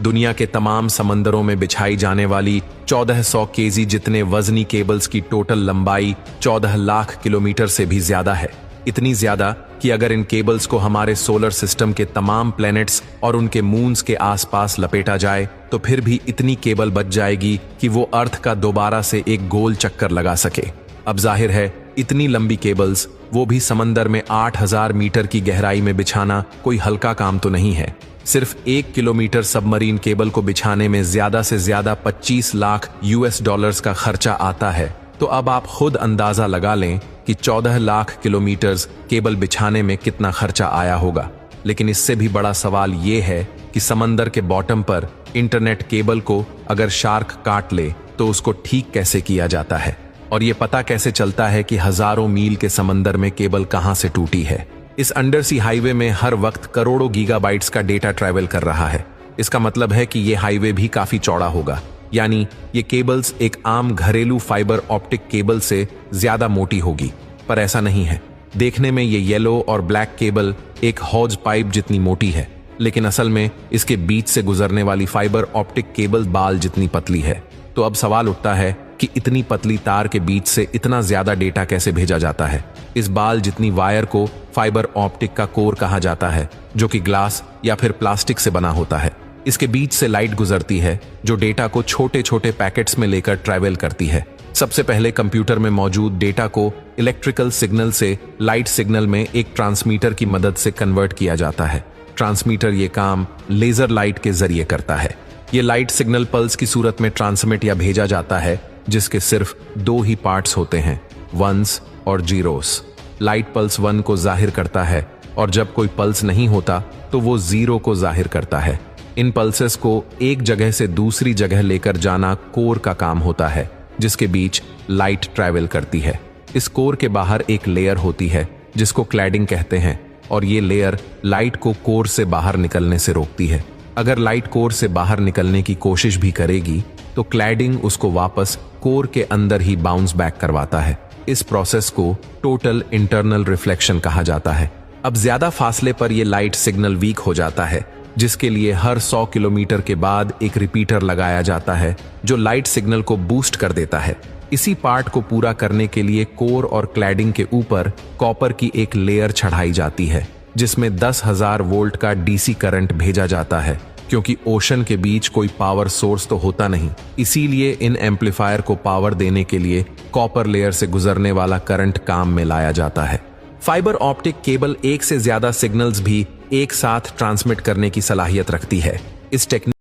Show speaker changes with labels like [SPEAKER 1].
[SPEAKER 1] दुनिया के तमाम समंदरों में बिछाई जाने वाली 1400 केजी जितने वजनी केबल्स की टोटल लंबाई 14 लाख किलोमीटर से भी ज्यादा है। इतनी ज्यादा कि अगर इन केबल्स को हमारे सोलर सिस्टम के तमाम प्लैनेट्स और उनके मून्स के आसपास लपेटा जाए तो फिर भी इतनी केबल बच जाएगी कि वो अर्थ का दोबारा से एक गोल चक्कर लगा सके। अब जाहिर है इतनी लंबी केबल्स, वो भी समंदर में 8000 मीटर की गहराई में बिछाना कोई हल्का काम तो नहीं है। सिर्फ 1 किलोमीटर सबमरीन केबल को बिछाने में ज्यादा से ज्यादा 25 लाख US का खर्चा आता है। तो अब आप खुद अंदाजा लगा लें कि 14 लाख किलोमीटर केबल बिछाने में कितना खर्चा आया होगा। लेकिन इससे भी बड़ा सवाल ये है कि समंदर के बॉटम पर इंटरनेट केबल को अगर शार्क काट ले तो उसको ठीक कैसे किया जाता है, और ये पता कैसे चलता है कि हजारों मील के समंदर में केबल कहां से टूटी है। इस अंडर सी हाईवे में हर वक्त करोड़ों गीगाबाइट्स का डेटा ट्रैवल कर रहा है। इसका मतलब है कि ये हाईवे भी काफी चौड़ा होगा, यानी ये केबल्स एक आम घरेलू फाइबर ऑप्टिक केबल से ज्यादा मोटी होगी। पर ऐसा नहीं है। देखने में ये येलो और ब्लैक केबल एक हौज पाइप जितनी मोटी है, लेकिन असल में इसके बीच से गुजरने वाली फाइबर ऑप्टिक केबल बाल जितनी पतली है। तो अब सवाल उठता है कि इतनी पतली तार के बीच से इतना ज्यादा डेटा कैसे भेजा जाता है। इस बाल जितनी वायर को फाइबर ऑप्टिक का कोर कहा जाता है, जो कि ग्लास या फिर प्लास्टिक से बना होता है। इसके बीच से लाइट गुजरती है जो डेटा को छोटे छोटे पैकेट्स में लेकर ट्रैवल करती है। सबसे पहले कंप्यूटर में मौजूद डेटा को इलेक्ट्रिकल सिग्नल से लाइट सिग्नल में एक ट्रांसमीटर की मदद से कन्वर्ट किया जाता है। ट्रांसमीटर ये काम लेजर लाइट के जरिए करता है। ये लाइट सिग्नल पल्स की सूरत में ट्रांसमिट या भेजा जाता है, जिसके सिर्फ 2 ही पार्ट्स होते हैं, वंस और जीरोस। लाइट पल्स 1 को जाहिर करता है और जब कोई पल्स नहीं होता तो वो 0 को जाहिर करता है। इन पल्सेस को एक जगह से दूसरी जगह लेकर जाना कोर का काम होता है, जिसके बीच लाइट ट्रैवल करती है। इस कोर के बाहर एक लेयर होती है जिसको क्लैडिंग कहते हैं, और ये लेयर लाइट को कोर से बाहर निकलने से रोकती है। अगर लाइट कोर से बाहर निकलने की कोशिश भी करेगी तो क्लैडिंग उसको वापस कोर के अंदर ही बाउंस बैक करवाता है। इस प्रोसेस को टोटल इंटरनल रिफ्लेक्शन कहा जाता है। अब ज्यादा फासले पर यह लाइट सिग्नल वीक हो जाता है, जिसके लिए हर 100 किलोमीटर के बाद एक रिपीटर लगाया जाता है जो लाइट सिग्नल को बूस्ट कर देता है। इसी पार्ट को पूरा करने के लिए कोर और क्लैडिंग के ऊपर कॉपर की एक लेयर चढ़ाई जाती है, जिसमें 10,000 वोल्ट का डीसी करंट भेजा जाता है। क्योंकि ओशन के बीच कोई पावर सोर्स तो होता नहीं, इसीलिए इन एम्पलीफायर को पावर देने के लिए कॉपर लेयर से गुजरने वाला करंट काम में लाया जाता है। फाइबर ऑप्टिक केबल एक से ज्यादा सिग्नल्स भी एक साथ ट्रांसमिट करने की सलाहियत रखती है। इस टेक्निक